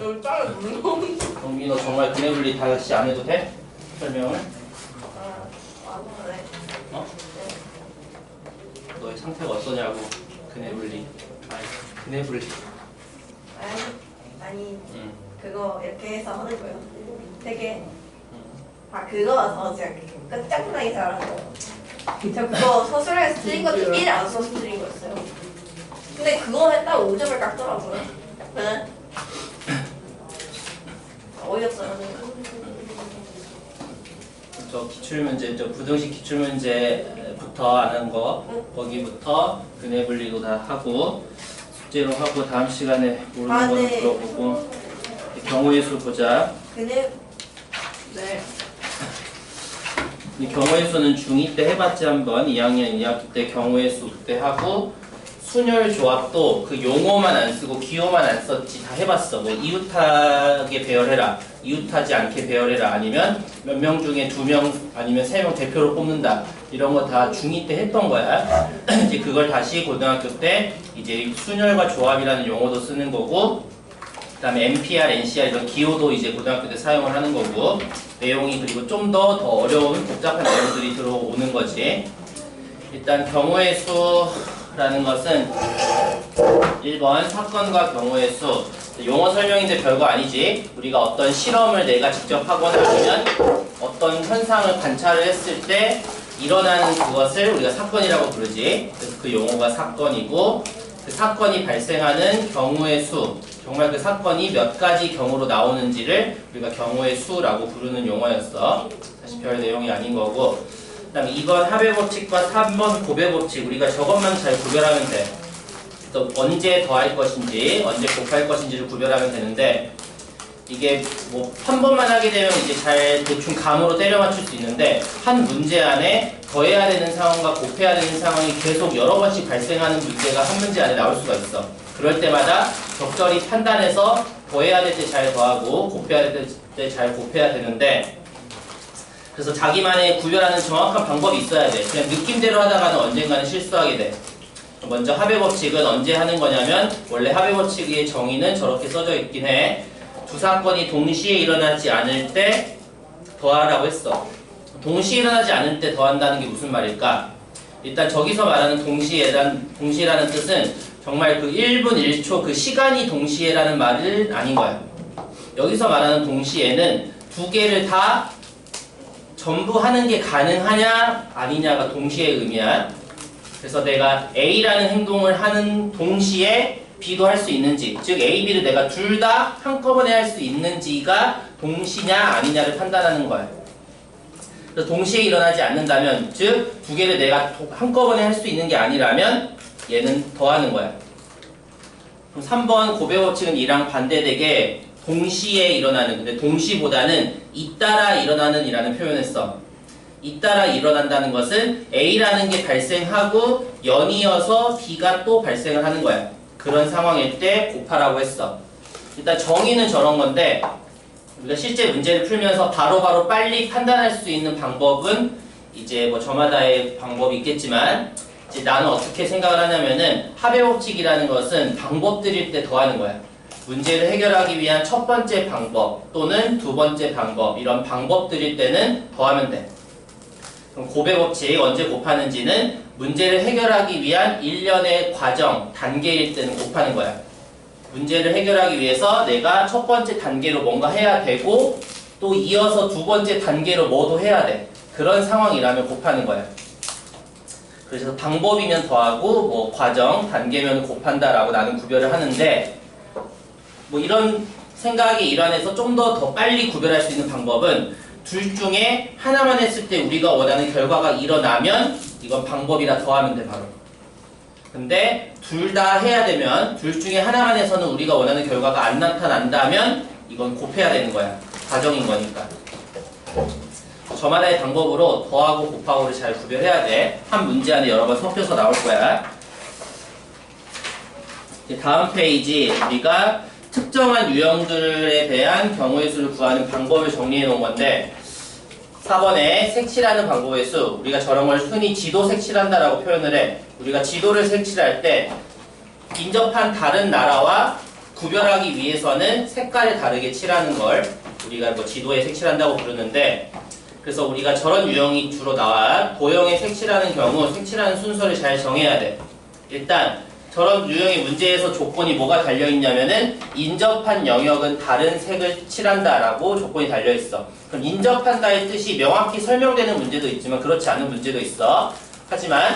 여기 따라 눌러. 동빈 너 정말 근해 분리 다시 안 해도 돼? 설명을? 네. 어? 너의 상태가 어떠냐고. 근해 분리. 아니 근해 분리. 아니 응. 그거 이렇게 해서 하는 거예요. 되게 그거라서 제가 끝장나게 잘하는 거. 저 그거 서술에서 틀린 것도 삐를 안 써서 틀린 거였어요. 근데 그거 했다고 5점을 깎더라고요. 네. 어이없어요. 저 기출문제, 저 부등식 기출문제부터 아는 거 거기부터 근해 분리도 다 하고 숙제로 하고 다음 시간에 모르는 거 네. 물어보고 경우의 수 보자. 근데 네. 이 경우의 수는 중2 때 해봤지 한번 2학년 2학기 때 경우의 수 그때 하고 순열 조합도 그 용어만 안 쓰고 기호만 안 썼지 다 해봤어. 뭐 이웃하게 배열해라, 이웃하지 않게 배열해라, 아니면 몇 명 중에 2명 아니면 3명 대표로 뽑는다, 이런 거 다 중2 때 했던 거야. 이제 그걸 다시 고등학교 때 이제 순열과 조합이라는 용어도 쓰는 거고, 그다음에 NPR, NCR 이런 기호도 이제 고등학교 때 사용을 하는 거고, 내용이 그리고 좀 더 어려운 복잡한 내용들이 들어오는 거지. 일단 경우의 수라는 것은 1번 사건과 경우의 수. 용어 설명인데 별거 아니지. 우리가 어떤 실험을 내가 직접 하거나 아니면 어떤 현상을 관찰을 했을 때 일어나는 그것을 우리가 사건이라고 부르지. 그래서 그 용어가 사건이고, 그 사건이 발생하는 경우의 수, 정말 그 사건이 몇 가지 경우로 나오는지를 우리가 경우의 수라고 부르는 용어였어. 사실 별 내용이 아닌 거고. 그 다음에 2번 합의 법칙과 3번 곱의 법칙, 우리가 저것만 잘 구별하면 돼. 또 언제 더할 것인지 언제 곱할 것인지를 구별하면 되는데, 이게 뭐 한 번만 하게 되면 이제 잘 대충 감으로 때려 맞출 수 있는데, 한 문제 안에 더해야 되는 상황과 곱해야 되는 상황이 계속 여러 번씩 발생하는 문제가 한 문제 안에 나올 수가 있어. 그럴 때마다 적절히 판단해서 더해야 될 때 잘 더하고 곱해야 될 때 잘 곱해야 되는데, 그래서 자기만의 구별하는 정확한 방법이 있어야 돼. 그냥 느낌대로 하다가는 언젠가는 실수하게 돼. 먼저 합의 법칙은 언제 하는 거냐면, 원래 합의 법칙의 정의는 저렇게 써져 있긴 해. 두 사건이 동시에 일어나지 않을 때 더하라고 했어. 동시에 일어나지 않을 때 더한다는 게 무슨 말일까? 일단 저기서 말하는 동시에라는 뜻은 정말 그 1분 1초 그 시간이 동시에라는 말은 아닌 거야. 여기서 말하는 동시에는 두 개를 다 전부 하는 게 가능하냐 아니냐가 동시에 의미야. 그래서 내가 A라는 행동을 하는 동시에 B도 할 수 있는지, 즉 A, B를 내가 둘 다 한꺼번에 할 수 있는지가 동시냐 아니냐를 판단하는 거야. 그래서 동시에 일어나지 않는다면, 즉 두 개를 내가 한꺼번에 할 수 있는 게 아니라면 얘는 더하는 거야. 그럼 3번 곱의 법칙은 이랑 반대되게 동시에 일어나는, 근데 동시보다는 잇따라 일어나는 이라는 표현을 써. 잇따라 일어난다는 것은 A라는 게 발생하고 연이어서 B가 또 발생을 하는 거야. 그런 상황일 때 곱하라고 했어. 일단 정의는 저런 건데, 우리가 실제 문제를 풀면서 바로바로 빨리 판단할 수 있는 방법은 이제 뭐 저마다의 방법이 있겠지만, 이제 나는 어떻게 생각을 하냐면은 합의 법칙이라는 것은 방법들일 때 더하는 거야. 문제를 해결하기 위한 첫 번째 방법 또는 두 번째 방법, 이런 방법들일 때는 더하면 돼. 그럼 곱의 법칙 언제 곱하는지는 문제를 해결하기 위한 일련의 과정, 단계일 때는 곱하는 거야. 문제를 해결하기 위해서 내가 첫 번째 단계로 뭔가 해야 되고 또 이어서 두 번째 단계로 뭐도 해야 돼. 그런 상황이라면 곱하는 거야. 그래서 방법이면 더하고 뭐 과정, 단계면 곱한다라고 나는 구별을 하는데, 뭐 이런 생각이 일환해서 좀 더 빨리 구별할 수 있는 방법은 둘 중에 하나만 했을 때 우리가 원하는 결과가 일어나면 이건 방법이라 더하면 돼 바로. 근데 둘 다 해야 되면, 둘 중에 하나만 해서는 우리가 원하는 결과가 안 나타난다면 이건 곱해야 되는 거야. 과정인 거니까. 저마다의 방법으로 더하고 곱하고를 잘 구별해야 돼. 한 문제 안에 여러 번 섞여서 나올 거야. 이제 다음 페이지, 우리가 특정한 유형들에 대한 경우의 수를 구하는 방법을 정리해 놓은 건데, 4번에 색칠하는 방법의 수, 우리가 저런 걸 흔히 지도 색칠한다라고 표현을 해. 우리가 지도를 색칠할 때 인접한 다른 나라와 구별하기 위해서는 색깔을 다르게 칠하는 걸 우리가 뭐 지도에 색칠한다고 부르는데, 그래서 우리가 저런 유형이 주로 나와. 도형에 색칠하는 경우 색칠하는 순서를 잘 정해야 돼. 일단 저런 유형의 문제에서 조건이 뭐가 달려있냐면은 인접한 영역은 다른 색을 칠한다라고 조건이 달려있어. 그럼 인접한다의 뜻이 명확히 설명되는 문제도 있지만 그렇지 않은 문제도 있어. 하지만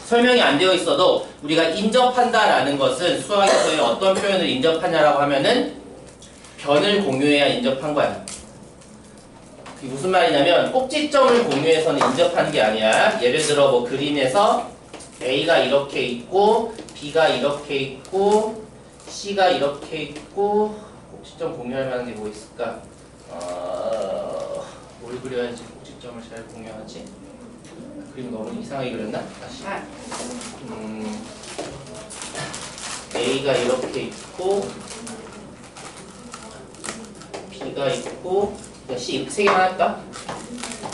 설명이 안 되어 있어도 우리가 인접한다라는 것은 수학에서의 어떤 표현을 인접하냐라고 하면은 변을 공유해야 인접한 거야. 그게 무슨 말이냐면 꼭지점을 공유해서는 인접하는 게 아니야. 예를 들어 뭐 그림에서 A가 이렇게 있고 B가 이렇게 있고 C가 이렇게 있고 꼭지점 공유할 만한 게 뭐 있을까? 뭘 그려야지 꼭지점을 잘 공유하지? 그림 너무 이상하게 그렸나? 다시. A가 이렇게 있고 B가 있고 C 이렇게 세 개만 할까?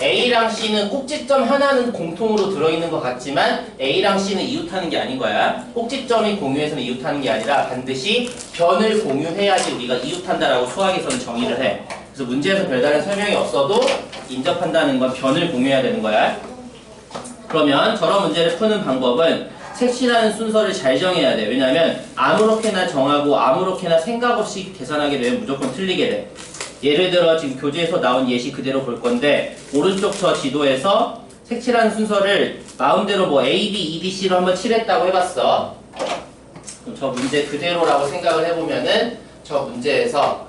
A랑 C는 꼭지점 하나는 공통으로 들어있는 것 같지만 A랑 C는 이웃하는 게 아닌 거야. 꼭지점이 공유해서는 이웃하는 게 아니라 반드시 변을 공유해야지 우리가 이웃한다라고 수학에서는 정의를 해. 그래서 문제에서 별다른 설명이 없어도 인접한다는 건 변을 공유해야 되는 거야. 그러면 저런 문제를 푸는 방법은 색칠하는 순서를 잘 정해야 돼. 왜냐하면 아무렇게나 정하고 아무렇게나 생각 없이 계산하게 되면 무조건 틀리게 돼. 예를 들어 지금 교재에서 나온 예시 그대로 볼 건데 오른쪽 저 지도에서 색칠하는 순서를 마음대로 뭐 A, B, E, D, C로 한번 칠했다고 해봤어. 그럼 저 문제 그대로라고 생각을 해보면은 저 문제에서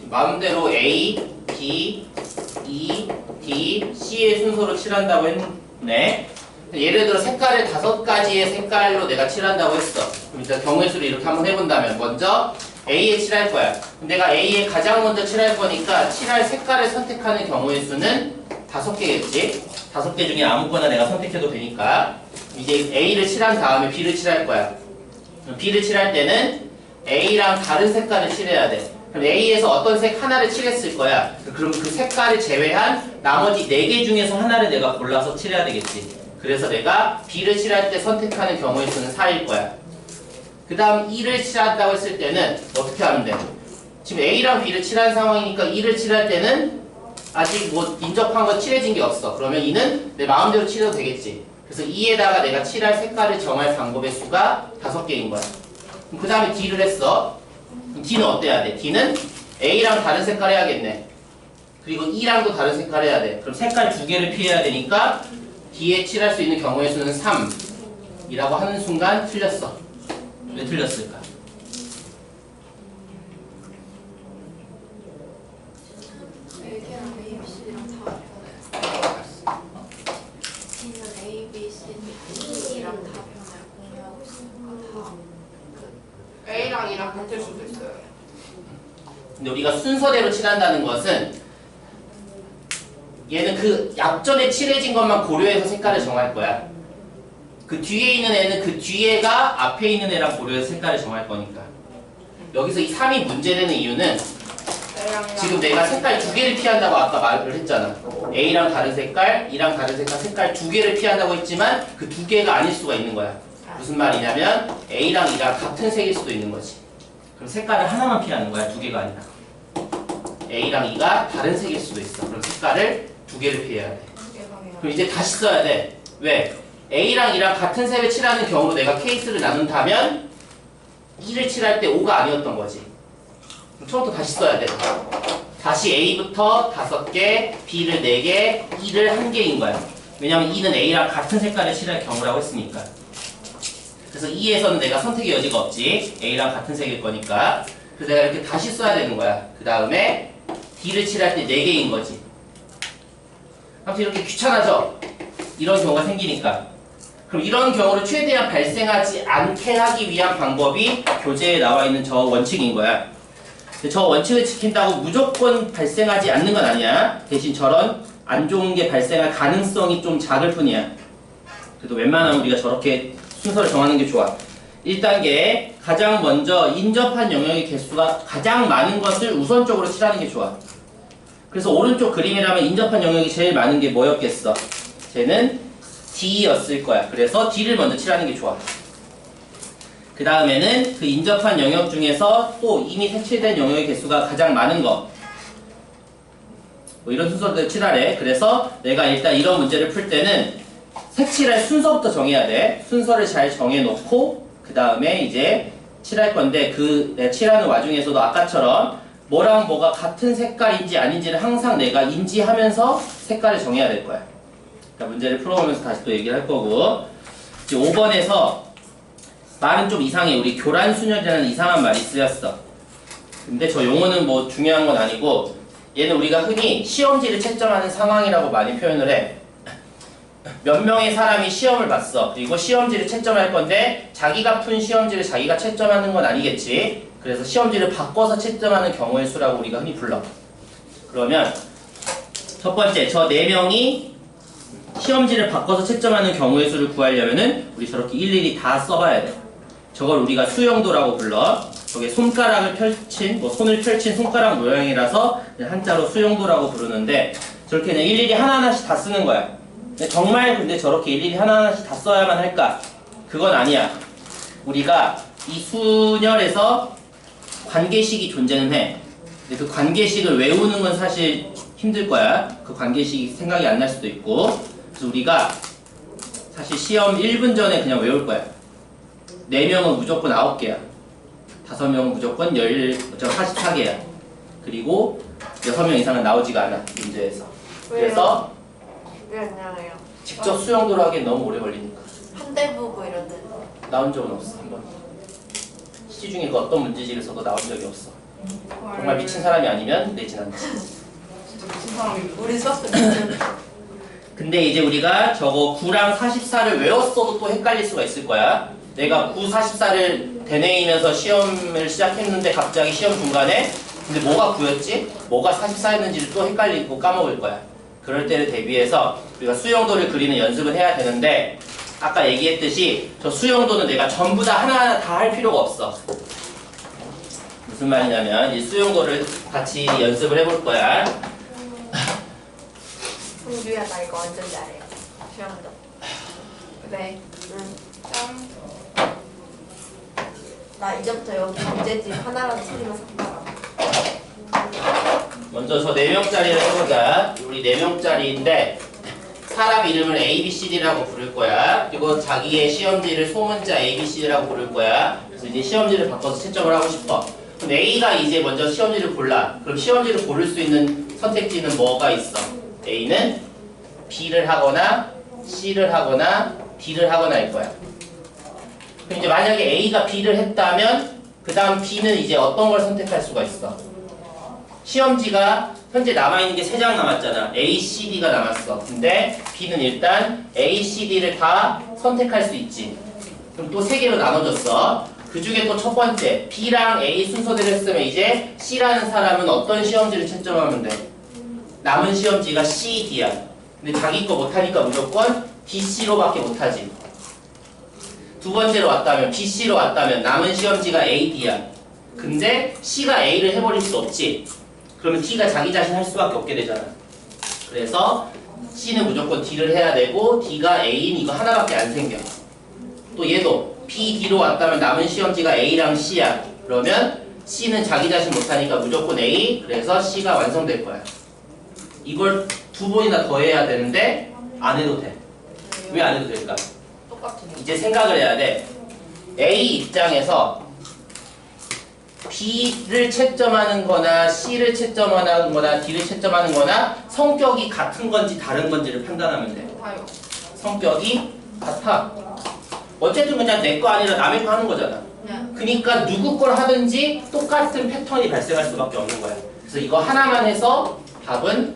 마음대로 A, B, E, D, C의 순서로 칠한다고 했네. 예를 들어 색깔을 5가지의 색깔로 내가 칠한다고 했어. 그럼 일단 경우의 수를 이렇게 한번 해본다면 먼저 A에 칠할 거야. 그럼 내가 A에 가장 먼저 칠할 거니까 칠할 색깔을 선택하는 경우의 수는 5개겠지? 5개 중에 아무거나 내가 선택해도 되니까 이제 A를 칠한 다음에 B를 칠할 거야. 그럼 B를 칠할 때는 A랑 다른 색깔을 칠해야 돼. 그럼 A에서 어떤 색 하나를 칠했을 거야. 그럼 그 색깔을 제외한 나머지 4개 중에서 하나를 내가 골라서 칠해야 되겠지. 그래서 내가 B를 칠할 때 선택하는 경우의 수는 4일 거야. 그 다음 E를 칠한다고 했을 때는 어떻게 하면 돼? 지금 A랑 B를 칠한 상황이니까 E를 칠할 때는 아직 뭐 인접한 거 칠해진 게 없어. 그러면 E는 내 마음대로 칠해도 되겠지. 그래서 E에다가 내가 칠할 색깔을 정할 방법의 수가 5개인 거야. 그 다음에 D를 했어. 그럼 D는 어때야 돼? D는 A랑 다른 색깔 해야겠네. 그리고 E랑도 다른 색깔 해야 돼. 그럼 색깔 2개를 피해야 되니까 D에 칠할 수 있는 경우의 수는 3이라고 하는 순간 틀렸어. 왜 틀렸을까? A랑 A, B, C랑 다 변해. D는 A, B, C, D랑 다 변을 공유하고 있으니까 다 A랑 E랑 같을 수도 있어요. 근데 우리가 순서대로 칠한다는 것은 얘는 그 앞전에 칠해진 것만 고려해서 색깔을 정할 거야. 그 뒤에 있는 애는 그 뒤에가 앞에 있는 애랑 고려해서 색깔을 정할 거니까. 여기서 이 3이 문제되는 이유는 지금 내가 색깔 2개를 피한다고 아까 말을 했잖아. A랑 다른 색깔, E랑 다른 색깔 2개를 피한다고 했지만 그 2개가 아닐 수가 있는 거야. 무슨 말이냐면 A랑 E랑 같은 색일 수도 있는 거지. 그럼 색깔을 하나만 피하는 거야. 2개가 아니라. A랑 E가 다른 색일 수도 있어. 그럼 색깔을 2개를 피해야 돼. 그럼 이제 다시 써야 돼. 왜? A랑 E랑 같은 색을 칠하는 경우로 내가 케이스를 나눈다면 E를 칠할 때 5가 아니었던 거지. 그럼 처음부터 다시 써야 돼. 다시 A부터 5개, B를 4개, E를 1개인 거야. 왜냐면 E는 A랑 같은 색깔을 칠할 경우라고 했으니까. 그래서 E에서는 내가 선택의 여지가 없지. A랑 같은 색일 거니까. 그래서 내가 이렇게 다시 써야 되는 거야. 그 다음에 D를 칠할 때 4개인 거지. 아무튼 이렇게 귀찮아져. 이런 경우가 생기니까. 그럼 이런 경우를 최대한 발생하지 않게 하기 위한 방법이 교재에 나와 있는 저 원칙인 거야. 근데 저 원칙을 지킨다고 무조건 발생하지 않는 건 아니야. 대신 저런 안 좋은 게 발생할 가능성이 좀 작을 뿐이야. 그래도 웬만하면 우리가 저렇게 순서를 정하는 게 좋아. 1단계 가장 먼저 인접한 영역의 개수가 가장 많은 것을 우선적으로 칠하는 게 좋아. 그래서 오른쪽 그림이라면 인접한 영역이 제일 많은 게 뭐였겠어? 쟤는 D였을 거야. 그래서 D를 먼저 칠하는 게 좋아. 그 다음에는 그 인접한 영역 중에서 또 이미 색칠된 영역의 개수가 가장 많은 거. 뭐 이런 순서대로 칠하래. 그래서 내가 일단 이런 문제를 풀 때는 색칠할 순서부터 정해야 돼. 순서를 잘 정해놓고 그 다음에 이제 칠할 건데 그 내가 칠하는 와중에서도 아까처럼 뭐랑 뭐가 같은 색깔인지 아닌지를 항상 내가 인지하면서 색깔을 정해야 될 거야. 그러니까 문제를 풀어보면서 다시 또 얘기를 할 거고 이제 5번에서 말은 좀 이상해. 우리 교란순열이라는 이상한 말이 쓰였어. 근데 저 용어는 뭐 중요한 건 아니고 얘는 우리가 흔히 시험지를 채점하는 상황이라고 많이 표현을 해. 몇 명의 사람이 시험을 봤어. 그리고 시험지를 채점할 건데 자기가 푼 시험지를 자기가 채점하는 건 아니겠지. 그래서 시험지를 바꿔서 채점하는 경우의 수라고 우리가 흔히 불러. 그러면 첫 번째, 저 4명이 시험지를 바꿔서 채점하는 경우의 수를 구하려면은 우리 저렇게 일일이 다 써봐야 돼. 저걸 우리가 수용도라고 불러. 저게 손가락을 펼친, 뭐 손을 펼친 손가락 모양이라서 한자로 수용도라고 부르는데 저렇게 그냥 일일이 하나하나씩 다 쓰는 거야. 정말 근데 저렇게 일일이 하나하나씩 다 써야만 할까? 그건 아니야. 우리가 이 순열에서 관계식이 존재는 해. 근데 그 관계식을 외우는 건 사실 힘들 거야. 그 관계식이 생각이 안 날 수도 있고. 그래서 우리가 사실 시험 1분 전에 그냥 외울 거야. 4명은 무조건 9개야. 5명은 무조건 44개야. 그리고 6명 이상은 나오지가 않아. 문제에서. 그래서 왜 안녕해요? 직접 수용도로 하기엔 너무 오래 걸리니까. 한 대 보고 이런 데 나온 적은 없어. 한 번. 시지 중에 그 어떤 문제지를 써도 나온 적이 없어. 정말 미친 사람이 아니면 내진 않지. 우리 썼으면 근데 이제 우리가 저거 9랑 44를 외웠어도 또 헷갈릴 수가 있을 거야. 내가 9, 44를 되뇌이면서 시험을 시작했는데 갑자기 시험 중간에 근데 뭐가 9였지? 뭐가 44였는지를 또 헷갈리고 까먹을 거야. 그럴 때를 대비해서 우리가 수용도를 그리는 연습을 해야 되는데 아까 얘기했듯이 저 수용도는 내가 전부 다 하나하나 다 할 필요가 없어. 무슨 말이냐면 이 수용도를 같이 연습을 해볼 거야. 홍주야 나 이거 완전 잘해요. 시험도. 그래. 응. 나 이제부터 여기 문제집 하나라도 틀리면 상관없어. 먼저 저 4명짜리를 해보자. 우리 4명짜리인데 사람 이름을 A, B, C, D라고 부를 거야. 그리고 자기의 시험지를 소문자 A, B, C, D라고 부를 거야. 그래서 이제 시험지를 바꿔서 채점을 하고 싶어. 그럼 A가 이제 먼저 시험지를 골라. 그럼 시험지를 고를 수 있는 선택지는 뭐가 있어? A는 B를 하거나 C를 하거나 D를 하거나 할 거야. 그럼 이제 만약에 A가 B를 했다면 그 다음 B는 이제 어떤 걸 선택할 수가 있어? 시험지가 현재 남아있는 게 3장 남았잖아. A, C, D가 남았어. 근데 B는 일단 A, C, D를 다 선택할 수 있지. 그럼 또 3개로 나눠졌어. 그 중에 또 첫 번째 B랑 A 순서대로 했으면 이제 C라는 사람은 어떤 시험지를 채점하면 돼? 남은 시험지가 C, D야. 근데 자기 거 못하니까 무조건 B, C로밖에 못하지. 두 번째로 왔다면 B, C로 왔다면 남은 시험지가 A, D야. 근데 C가 A를 해버릴 수 없지. 그러면 D가 자기 자신 할 수밖에 없게 되잖아. 그래서 C는 무조건 D를 해야 되고 D가 A인 이거 하나밖에 안 생겨. 또 얘도 B, D로 왔다면 남은 시험지가 A랑 C야. 그러면 C는 자기 자신 못하니까 무조건 A. 그래서 C가 완성될 거야. 이걸 2번이나 더 해야 되는데 안 해도 돼. 왜 안 해도 될까? 똑같은 이제 생각을 해야 돼. A 입장에서 B를 채점하는 거나 C를 채점하는 거나 D를 채점하는 거나 성격이 같은 건지 다른 건지를 판단하면 돼. 봐요. 성격이 같아. 어쨌든 그냥 내 거 아니라 남의 거 하는 거잖아. 그러니까 누구 걸 하든지 똑같은 패턴이 발생할 수밖에 없는 거야. 그래서 이거 하나만 해서 답은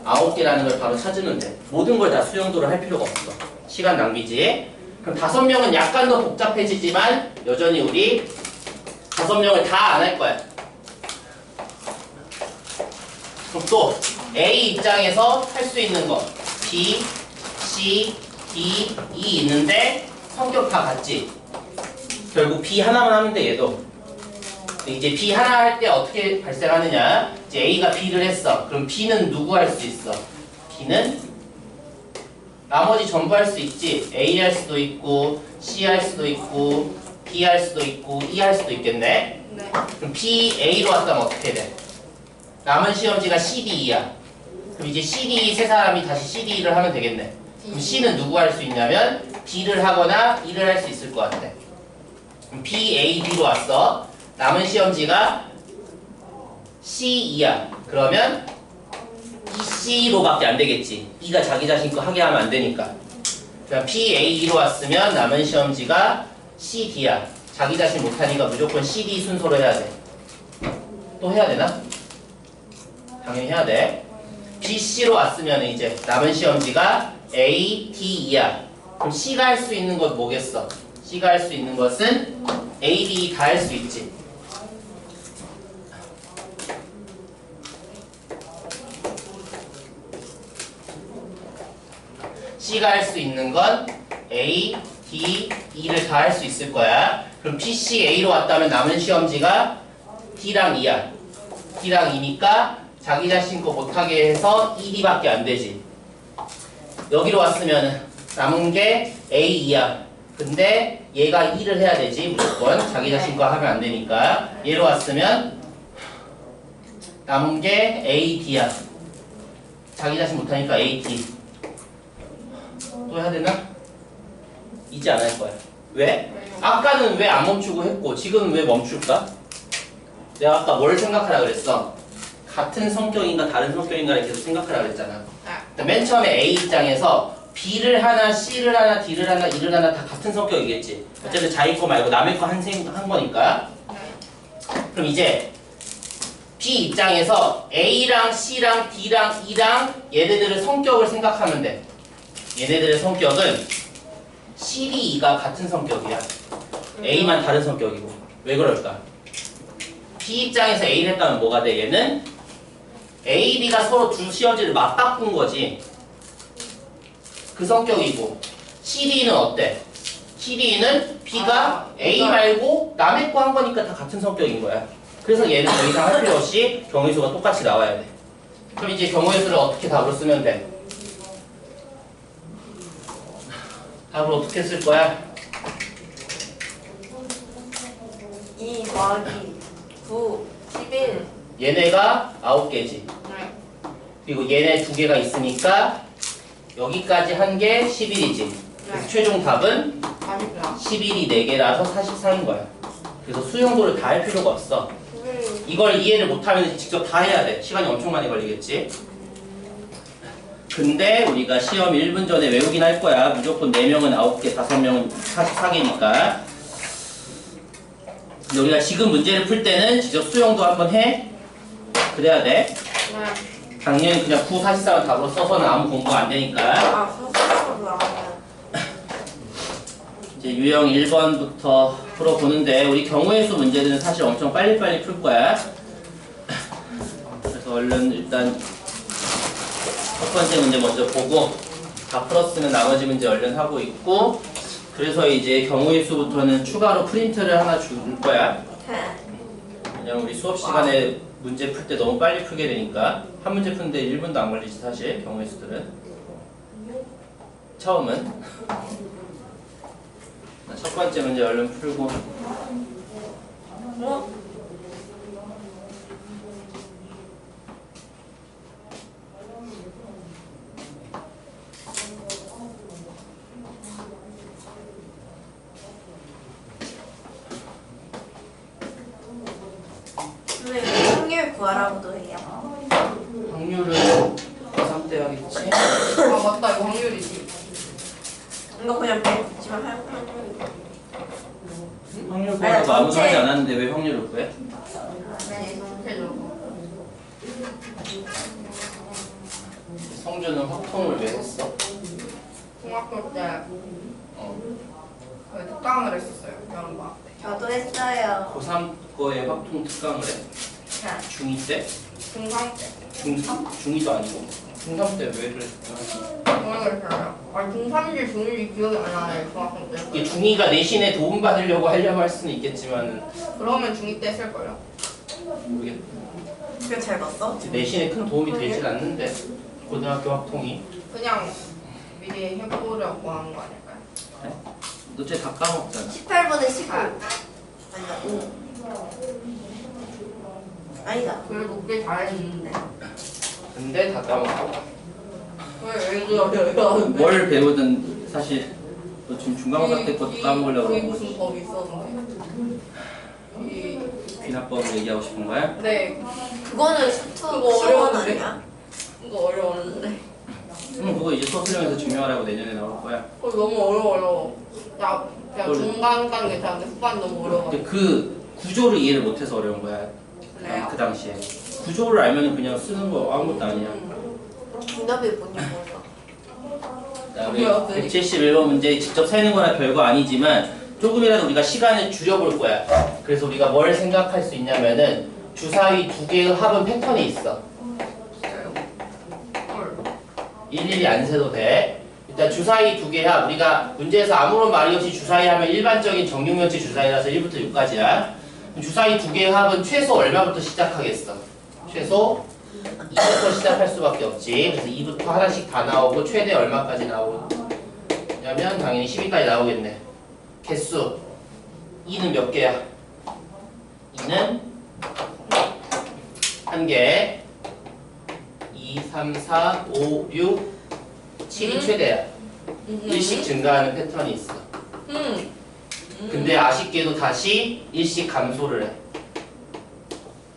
9개라는 걸 바로 찾으면 돼. 모든 걸 다 수용도를 할 필요가 없어. 시간 낭비지. 그럼 5명은 약간 더 복잡해지지만 여전히 우리 5명을 다 안 할 거야. 그럼 또 A 입장에서 할 수 있는 거 B, C, D, E 있는데 성격 다 같지? 결국 B 하나만 하면 돼 얘도. 이제 B 하나 할 때 어떻게 발생하느냐? 이제 A가 B를 했어. 그럼 B는 누구 할 수 있어? B는 나머지 전부 할 수 있지. A 할 수도 있고 C 할 수도 있고 B 할 수도 있고 E 할 수도 있겠네. 네. 그럼 B, A로 왔다면 어떻게 돼? 남은 시험지가 C, D, E야. 그럼 이제 C, D 세 사람이 다시 C, D를 하면 되겠네. 그럼 C는 누구 할 수 있냐면 B를 하거나 E를 할 수 있을 것 같아. 그럼 B, A, D로 왔어. 남은 시험지가 C, E야. 그러면 E, C로밖에 안 되겠지. E가 자기 자신 거 하게 하면 안 되니까. 그럼 P, A, E로 왔으면 남은 시험지가 C, D야. 자기 자신 못하니까 무조건 C, D 순서로 해야 돼. 또 해야 되나? 당연히 해야 돼. B, C로 왔으면 이제 남은 시험지가 A, D, E야. 그럼 C가 할 수 있는 것 뭐겠어? C가 할 수 있는 것은 A, B 다 할 수 있지. C가 할 수 있는 건 A, D, E를 다 할 수 있을 거야. 그럼 P, C, A로 왔다면 남은 시험지가 D랑 E야. D랑 E니까 자기 자신 거 못하게 해서 E, D밖에 안 되지. 여기로 왔으면 남은 게 A, E야. 근데 얘가 E를 해야 되지 무조건. 자기 자신 거 하면 안 되니까. 얘로 왔으면 남은 게 A, D야. 자기 자신 못하니까 A, D. 또 해야 되나? 이제 안 할 거야. 왜? 아까는 왜 안 멈추고 했고 지금은 왜 멈출까? 내가 아까 뭘 생각하라 그랬어? 같은 성격인가 다른 성격인가를 계속 생각하라 그랬잖아. 맨 처음에 A 입장에서 B를 하나, C를 하나, D를 하나, E를 하나 다 같은 성격이겠지. 어쨌든 자기 거 말고 남의 거 한 거니까. 그럼 이제 B 입장에서 A랑 C랑 D랑 E랑 얘네들의 성격을 생각하면 돼. 얘네들의 성격은 C, D, E가 같은 성격이야. A만 다른 성격이고. 왜 그럴까? B 입장에서 A를 했다면 뭐가 돼? 얘는 A, B가 서로 두 시험지를 맞바꾼 거지. 그 성격이고. C, D는 어때? C, D는 B가 A 말고 남의 거 한 거니까 다 같은 성격인 거야. 그래서 얘는 더 이상 할 필요 없이 경우의 수가 똑같이 나와야 돼. 그럼 이제 경우의 수를 어떻게 답으로 쓰면 돼? 답을 어떻게 쓸 거야? 2 더하기 9, 11. 얘네가 9개지. 네. 그리고 얘네 2개가 있으니까 여기까지 한 게 11이지. 그래서 최종 답은 11이 4개라서 44인 거야. 그래서 수용도를 다 할 필요가 없어. 이걸 이해를 못하면 직접 다 해야 돼. 시간이 엄청 많이 걸리겠지. 근데 우리가 시험 1분 전에 외우긴 할 거야. 무조건 4명은 9개, 5명은 44개니까. 근데 우리가 지금 문제를 풀 때는 직접 수용도 한번 해. 그래야 돼. 당연히 그냥 9, 44만 답으로 써서는 아무 공부가 안 되니까. 아, 서술도 나와요. 이제 유형 1번부터 풀어보는데 우리 경우의 수 문제들은 사실 엄청 빨리빨리 풀 거야. 그래서 얼른 일단 첫 번째 문제 먼저 보고 다 풀었으면 나머지 문제 얼른 하고 있고, 그래서 이제 경우의 수부터는 추가로 프린트를 하나 줄 거야. 왜냐면 우리 수업 시간에 문제 풀 때 너무 빨리 풀게 되니까. 한 문제 푸는데 1분도 안 걸리지 사실 경우의 수들은. 처음은 첫 번째 문제 얼른 풀고. 선생님, 확률 구하라고도 해요. 확률은 고3 때 하겠지? 아 맞다, 이거 확률이지. 이거 그냥 배웠지만 할 확률. 확률 구하라고 아무도 전체- 하지 않았는데 왜 확률을 구해? 네, 전체적으로. 성준은 확통을 왜 했어? 중학교 때 어. 그 특강을 했었어요. 여름방학 때. 저도 했어요. 고3 거에 확통 특강을 해? 자, 중2 때? 중3 때. 중3? 중2도 아니고 중3 때 왜 그랬어? 모르겠어요. 아니 중3인지 중1인지 기억이 안 나네, 중학교 때. 이게 중2가 내신에 도움받으려고 하려고 할 수는 있겠지만 그러면 중2 때 했을걸요? 모르겠다. 그게 잘 봤어? 내신에 큰 도움이 되질 않는데 고등학교 확통이. 그냥 미리 해보려고 하는 거 아닐까요? 너 쟤 다 까먹잖아. 18분의 15. 아니다. 5. 아니다. 그래도 꽤 잘했는데. 근데 다 까먹고. 왜 이거 하는데? 뭘 배우든 사실 너 지금 중간고사 때 것도 까먹으려고 이 그러고 무슨 법이 있었는데. 이 귀납법을 얘기하고 싶은 거야? 네. 그거는 수투 그거 시원 어려운데? 아니야? 이거 어려웠는데. 그거 이제 수업 설명에서 증명하라고 내년에 나올 거야. 너무 어려워요. 야, 그냥 그걸- 중간까지 괜찮은데 후반 너무 어려워. 근데 그 구조를 이해를 못해서 어려운 거야. 그래요? 그 당시에. 구조를 알면 그냥 쓰는 거 아무것도 아니야. 중답이 뭔지 몰라. 그다음에 뭐야, 171번 문제 직접 세는 거나 별거 아니지만 조금이라도 우리가 시간을 줄여볼 거야. 그래서 우리가 뭘 생각할 수 있냐면은 주사위 두 개의 합은 패턴이 있어. 헐. 일일이 안 세도 돼. 일단 주사위 두 개의 합. 우리가 문제에서 아무런 말이 없이 주사위 하면 일반적인 정육면체 주사위라서 1부터 6까지야. 주사위 두 개의 합은 최소 얼마부터 시작하겠어? 최소 2부터 시작할 수밖에 없지. 그래서 2부터 하나씩 다 나오고 최대 얼마까지 나오냐면 당연히 12까지 나오겠네. 개수 2는 몇 개야? 2는 한 개. 2, 3, 4, 5, 6, 7이 최대야. 일씩 증가하는 패턴이 있어. 근데 아쉽게도 다시 일씩 감소를 해.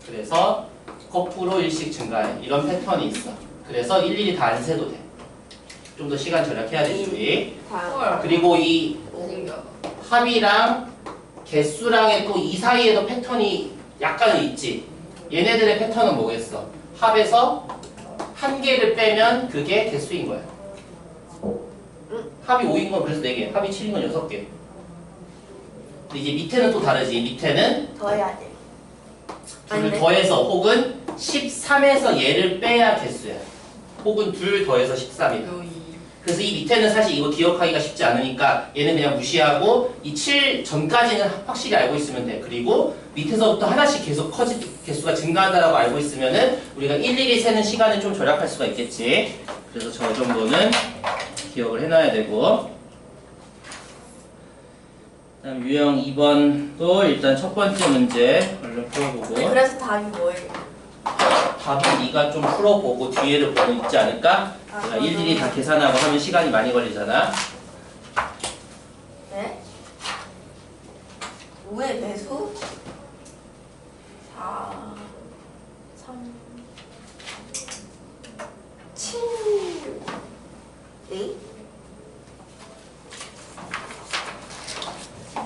그래서 거꾸로 일씩 증가해. 이런 패턴이 있어. 그래서 일일이 다 안 세도 돼. 좀 더 시간 절약해야 되지 우리. 헐. 그리고 이 너무 신기하다. 합이랑 개수랑의 또 이 사이에도 패턴이 약간은 있지. 얘네들의 패턴은 뭐겠어? 합에서 한 개를 빼면 그게 개수인 거야. 합이 5인 건 그래서 4개, 합이 7인 건 6개. 근데 이제 밑에는 또 다르지. 밑에는 더 해야 돼. 둘 아니네. 더해서 혹은 13에서 얘를 빼야 개수야. 혹은 둘 더해서 13이다. 여기. 그래서 이 밑에는 사실 이거 기억하기가 쉽지 않으니까 얘는 그냥 무시하고 이 7 전까지는 확실히 알고 있으면 돼. 그리고 밑에서부터 하나씩 계속 개수가 증가한다라고 알고 있으면은 우리가 일일이 세는 시간을 좀 절약할 수가 있겠지. 그래서 저 정도는 기억을 해놔야 되고. 그다음 유형 2번도 일단 첫 번째 문제 얼른 풀어보고. 그래서 답이 뭐예요? 답은 네가 좀 풀어보고 뒤에를 보고 있지 않을까? 내가 일일이 다 계산하고 하면 시간이 많이 걸리잖아. 네? 5의 배수? 4, 3, 7, 8?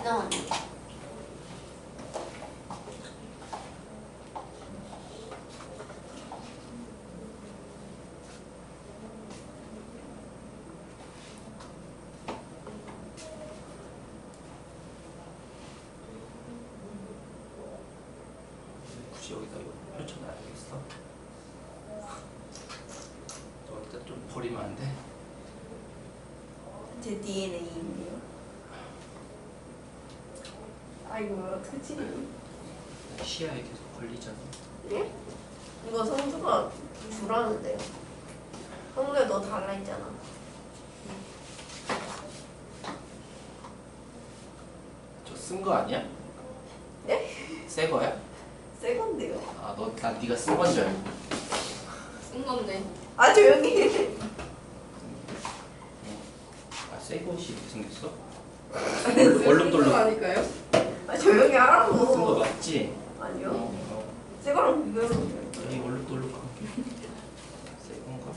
나왔네. 굳이 여기다 이거 펼쳐놔야겠어. 여기다 좀 버리면 안 돼? 제 DNA인데요. 아이고 어떡하지? 시야에 계속 걸리잖아. 예? 이거 성주가 주라는데요. 성주에 너 달라 있잖아. 저 쓴 거 아니야? 네? 새 거야? 새 건데요. 아, 난 네가 쓴 건 줄 알고. 쓴 건데. 아 조용히 해. 아, 새 것이 이렇게 생겼어? 쓴 얼룩덜룩. 거 아닐까요? 아 조용히 쓴 거 하라고. 맞지? 아니요. 어. 새 거랑 비교해보세요. 이 얼룩덜룩한 게. 새 건가?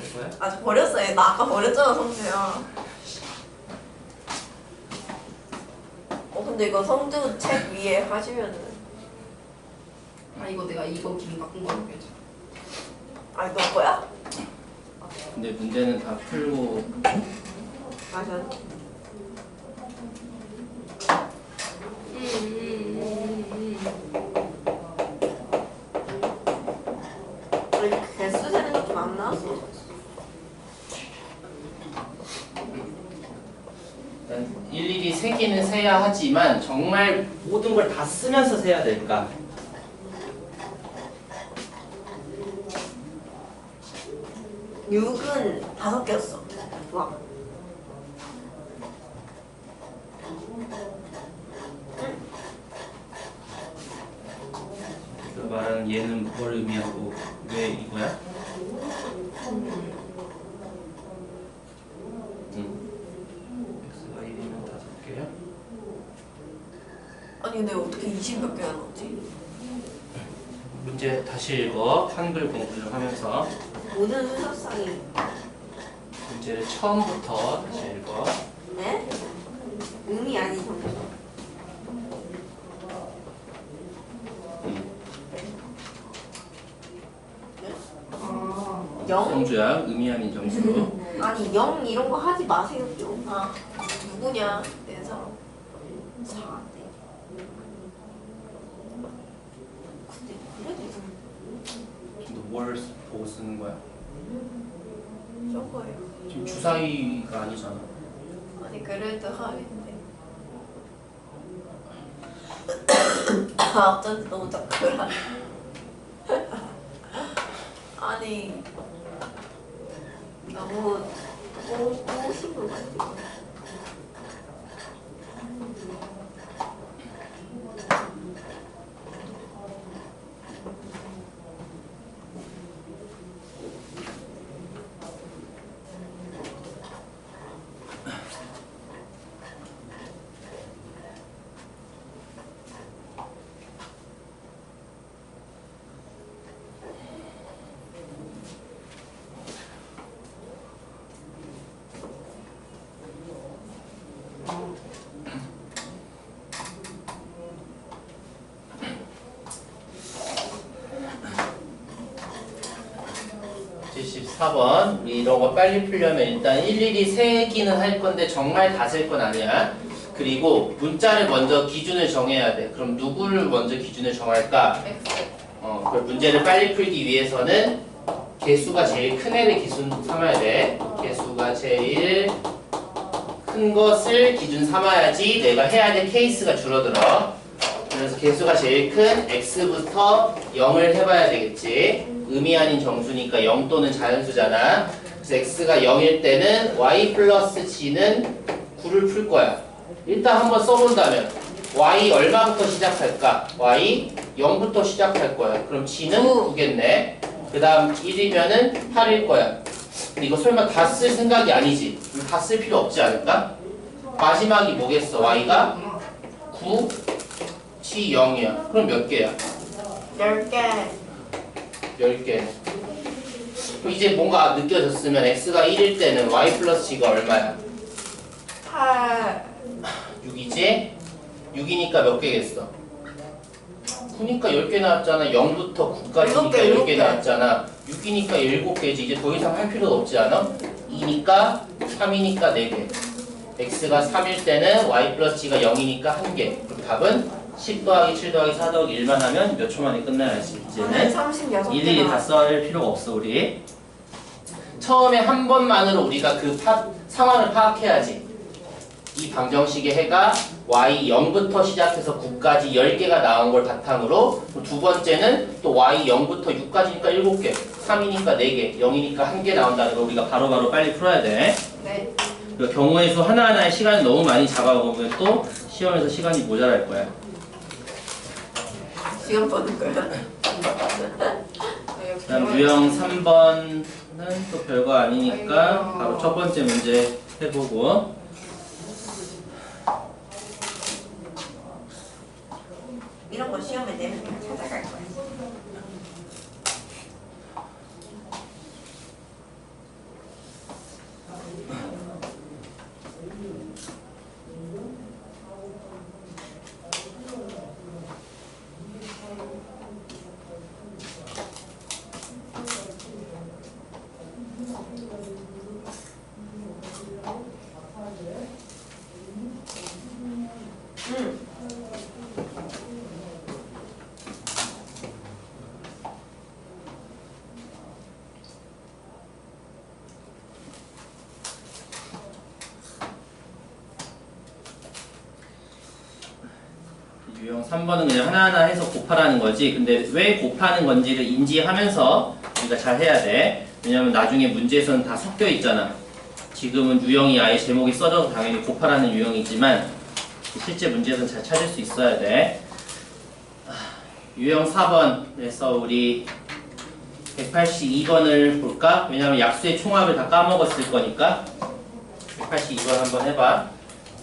새 거야? 아 저 버렸어요. 나 아까 버렸잖아 성주야. 근데 이거 성주 책 위에 하시면은 아 이거 내가 이거 기분 바꾼 거 알겠지? 아니 너 거야? 근데 문제는 다 풀고 맞아. 우리 개수 세는 거 좀 안 나왔어. 일일이 세기는 세야 하지만 정말 모든 걸 다 쓰면서 세야 될까? 6은 5개였어. 와. 그 말하는 얘는 뭘 의미하고 왜 이거야? x가 1이면 5개야? 아니 근데 어떻게 20 몇 개가 나오지? 문제 다시 읽어. 한글 공부 좀 하면서 모든 수석상이 문제를 처음부터 다시 읽어. 네? 의미 아닌 정도. 아, 0? 성주야, 의미 아닌 점수로. 아니 0 이런 거 하지 마세요 좀. 아 누구냐? 내 사람. 4. 근데 그래도 너 뭘 보고 쓰는 거야? 저거예요. 지금 주사위가 아니잖아. 아니 그래도 하겠는데. 아 어쩐지 너무 작구나. 아니 너무 꼬신 것 같아. 우리 이런 거 빨리 풀려면 일단 일일이 세기는 할 건데 정말 다 쓸 건 아니야. 그리고 문자를 먼저 기준을 정해야 돼. 그럼 누구를 먼저 기준을 정할까? 그 문제를 빨리 풀기 위해서는 개수가 제일 큰 애를 기준 삼아야 돼. 개수가 제일 큰 것을 기준 삼아야지 내가 해야 될 케이스가 줄어들어. 그래서 개수가 제일 큰 x부터 0을 해봐야 되겠지. 의미 아닌 정수니까 0 또는 자연수잖아. 그래서 x가 0일 때는 y 플러스 g는 9를 풀 거야. 일단 한번 써본다면 y 얼마부터 시작할까? y 0부터 시작할 거야. 그럼 g는 9겠네. 그 다음 1이면은 8일 거야. 근데 이거 설마 다 쓸 생각이 아니지? 다 쓸 필요 없지 않을까? 마지막이 뭐겠어? y가 9, g 0이야. 그럼 몇 개야? 10개. 10개. 그럼 이제 뭔가 느껴졌으면 x가 1일 때는 y 플러스 g가 얼마야? 8. 6이지? 6이니까 몇 개겠어? 9니까 10개 나왔잖아. 0부터 9까지니까 7개, 10개 나왔잖아. 6이니까 7개지. 이제 더 이상 할 필요도 없지 않아? 2니까 3이니까 4개. x가 3일 때는 y 플러스 g가 0이니까 1개. 그럼 답은 10 더하기 7 더하기 4 더하기 1만 하면 몇 초 만에 끝나야지. 이제는 36개. 일일이 다 써야 필요가 없어 우리. 처음에 한 번만으로 우리가 그 상황을 파악해야지. 이 방정식의 해가 y 0부터 시작해서 9까지 10개가 나온 걸 바탕으로 두 번째는 또 y 0부터 6까지니까 7개 3이니까 4개 0이니까 1개 나온다는 걸 우리가 바로바로 빨리 풀어야 돼. 네. 그 경우의 수 하나하나의 시간을 너무 많이 잡아먹으면 또 시험에서 시간이 모자랄 거야. 시간 버는 거야. 그다음 유형 3번은 또 별거 아니니까 바로 첫 번째 문제 해보고. 이런 거 시험에 내면 그냥 찾아갈 거야. 유형 3번은 그냥 하나하나 해서 곱하라는 거지. 근데 왜 곱하는 건지를 인지하면서 우리가 잘 해야 돼. 왜냐면 나중에 문제에서는 다 섞여 있잖아. 지금은 유형이 아예 제목이 써져서 당연히 곱하라는 유형이지만 실제 문제에서는 잘 찾을 수 있어야 돼. 유형 4번. 그래서 우리 182번을 볼까? 왜냐면 약수의 총합을 다 까먹었을 거니까. 182번 한번 해봐.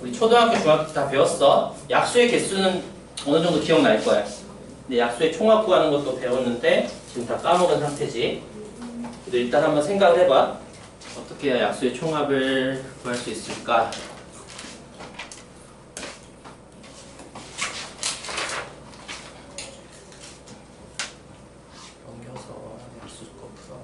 우리 초등학교, 중학교 때 다 배웠어. 약수의 개수는 어느 정도 기억날 거야. 근데 약수의 총합 구하는 것도 배웠는데 지금 다 까먹은 상태지. 그래도 일단 한번 생각을 해봐. 어떻게 해야 약수의 총합을 구할 수 있을까? 넘겨서 약수가 없어.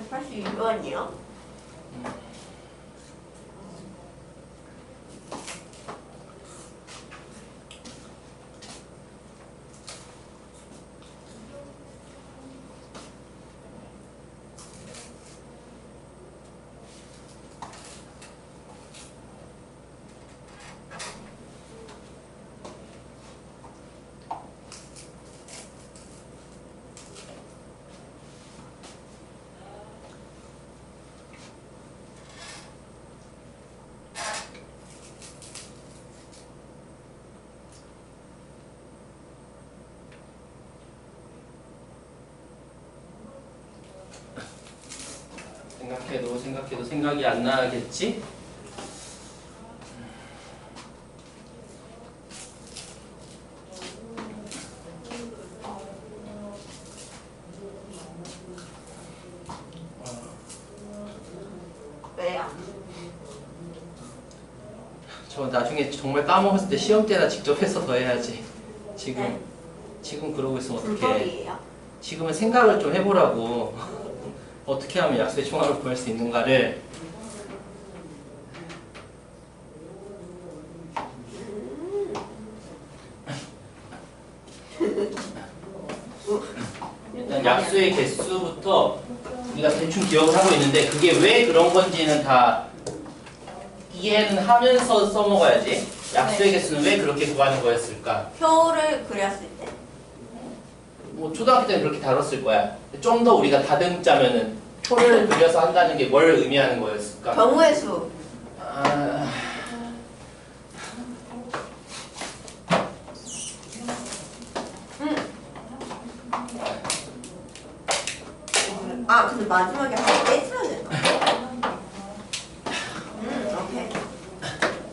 사실 이거는요? 생각해도 생각이 안 나겠지? 왜요? 저 나중에 정말 까먹었을 때 시험 때나 직접 해서 더 해야지. 네. 지금 그러고 있으면 어떡해. 불법이에요. 지금은 생각을 좀 해보라고. 어떻게 하면 약수의 총합을 구할 수 있는가를. 일단 약수의 개수부터 우리가 대충 기억을 하고 있는데 그게 왜 그런 건지는 다 이해는 하면서 써먹어야지. 약수의 개수는 왜 그렇게 구하는 거였을까? 표를 그렸을 때. 뭐 초등학교 때는 그렇게 다뤘을 거야. 좀 더 우리가 다듬자면은 표를 그려서 한다는 게 뭘 의미하는 거였을까? 경우의 수. 근데 마지막에 하나 빼줘야 되나? 오케이.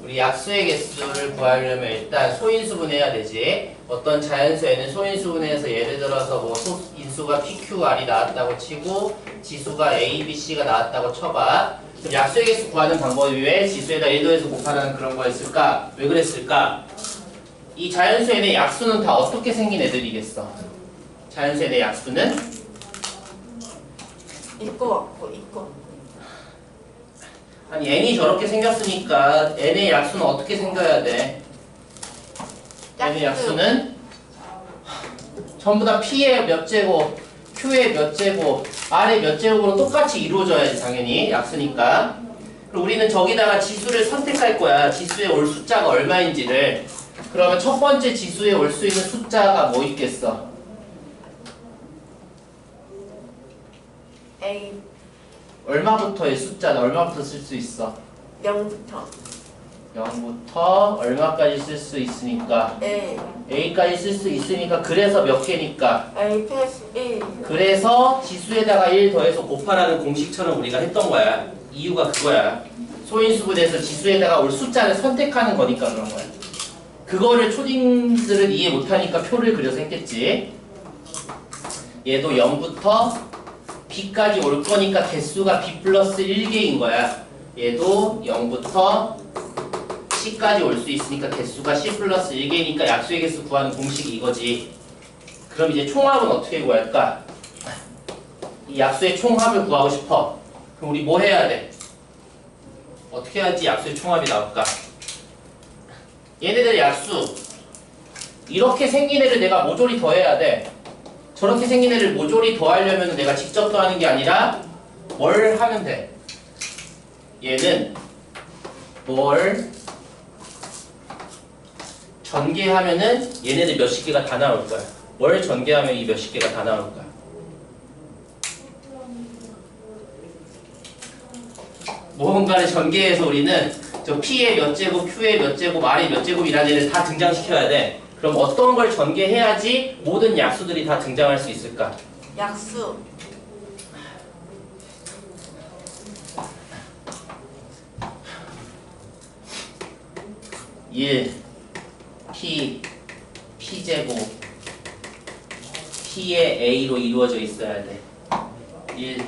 우리 약수의 개수를 구하려면 일단 소인수분해야 되지. 어떤 자연수에는 소인수분해해서 예를 들어서 뭐 소인수가 PQR이 나왔다고 치고 지수가 A, B, C가 나왔다고 쳐봐. 그럼 약수의 개수 구하는 방법이 왜 지수에다 1도해서 곱하라는 그런 거였을까? 왜 그랬을까? 이 자연수에는 약수는 다 어떻게 생긴 애들이겠어? 자연수에는 약수는 있고 없고 있고. 아니 n이 저렇게 생겼으니까 n의 약수는 어떻게 생겨야 돼? n의 약수는 전부 다 p의 몇 제곱, q의 몇 제곱, r의 몇 제곱으로 똑같이 이루어져야지 당연히 약수니까. 그리고 우리는 저기다가 지수를 선택할 거야. 지수에 올 숫자가 얼마인지를. 그러면 첫 번째 지수에 올 수 있는 숫자가 뭐 있겠어? A 얼마부터의 숫자는 얼마부터 쓸 수 있어? 0부터 0부터 얼마까지 쓸 수 있으니까 A A까지 쓸 수 있으니까 그래서 몇 개니까 A 플러스 1. 그래서 지수에다가 1 더해서 곱하라는 공식처럼 우리가 했던 거야. 이유가 그거야. 소인수분해서 지수에다가 올 숫자를 선택하는 거니까 그런 거야. 그거를 초딩들은 이해 못하니까 표를 그려서 했겠지. 얘도 0부터 B까지 올 거니까 개수가 B 플러스 1개인 거야. 얘도 0부터 C까지 올 수 있으니까 개수가 C 플러스 1개니까 약수의 개수 구하는 공식이 이거지. 그럼 이제 총합은 어떻게 구할까? 이 약수의 총합을 구하고 싶어. 그럼 우리 뭐 해야 돼? 어떻게 해야지 약수의 총합이 나올까? 얘네들의 약수 이렇게 생긴 애를 내가 모조리 더해야 돼. 저렇게 생긴 애를 모조리 더하려면 내가 직접 더하는 게 아니라 뭘 하면 돼? 얘는 뭘 전개하면은 얘네들 몇십 개가 다 나올 거야. 뭘 전개하면 이 몇십 개가 다 나올 거야. 무언가를 전개해서 우리는 저 P의 몇 제곱, Q의 몇 제곱, R의 몇 제곱이라는 애를 다 등장시켜야 돼. 그럼 어떤 걸 전개해야지 모든 약수들이 다 등장할 수 있을까? 약수. P제곱 P의 A로 이루어져 있어야 돼. 1,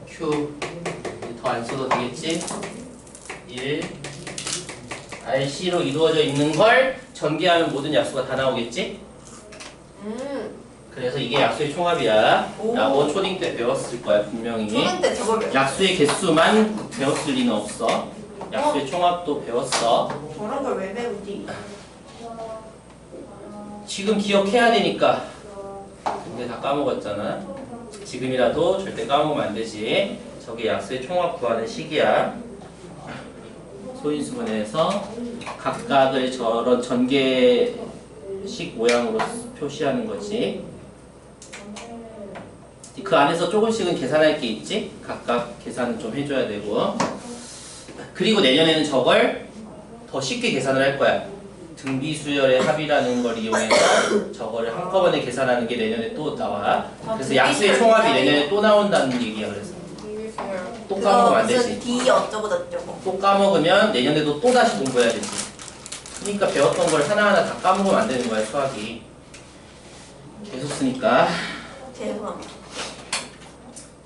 Q 더 안 써도 되겠지? 1, RC로 이루어져 있는 걸 전개하면 모든 약수가 다 나오겠지? 그래서 이게 약수의 총합이야 오. 라고 초딩 때 배웠을 거야 분명히. 초등 때 저걸 배웠어. 약수의 개수만 배웠을 리는 없어. 약수의 총합도 배웠어. 저런 걸 왜 배우지? 지금 기억해야 되니까. 근데 다 까먹었잖아. 지금이라도 절대 까먹으면 안 되지. 저게 약수의 총합 구하는 식이야. 소인수분해에서 각각을 저런 전개식 모양으로 표시하는 거지. 그 안에서 조금씩은 계산할 게 있지? 각각 계산은 좀 해줘야 되고. 그리고 내년에는 저걸 더 쉽게 계산을 할 거야. 등비수열의 합이라는 걸 이용해서 저거를 한꺼번에 계산하는 게 내년에 또 나와. 그래서 약수의 총합이 내년에 또 나온다는 얘기야. 그래서 또 까먹으면 안 되지. D 어쩌고 저쩌고. 또 까먹으면 내년에도 또 다시 공부해야 되지. 그러니까 배웠던 걸 하나하나 다 까먹으면 안 되는 거야, 수학이. 계속 쓰니까. 죄송합니다.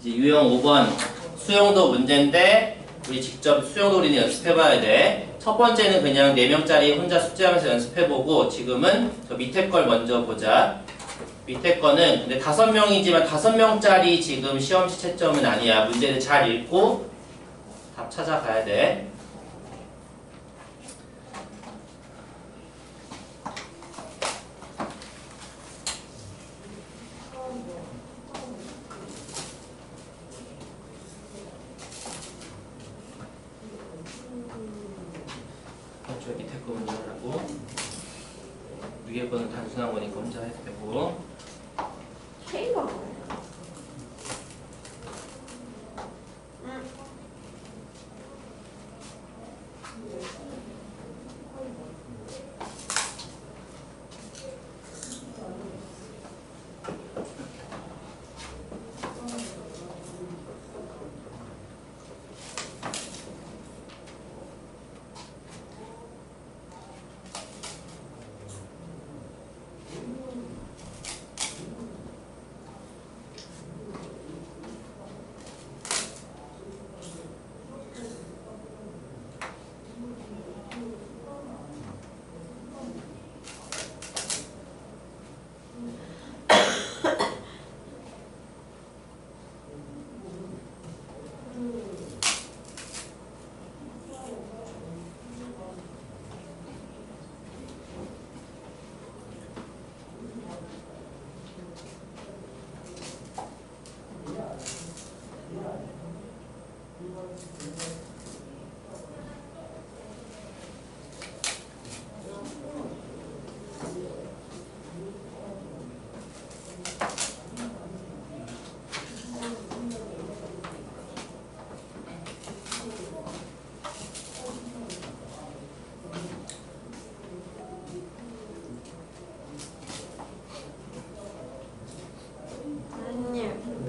이제 유형 5번 수용도 문제인데 우리 직접 수용도 우리는 연습해봐야 돼. 첫 번째는 그냥 4명짜리 혼자 숙제하면서 연습해보고 지금은 저 밑에 걸 먼저 보자. 밑에 거는 근데 5명이지만 5명짜리 지금 시험시 채점은 아니야. 문제를 잘 읽고 답 찾아가야 돼. 저 밑에 거 먼저 하라고. 위에 거는 단순한 거니까 혼자 해도 되고. K가 뭐야?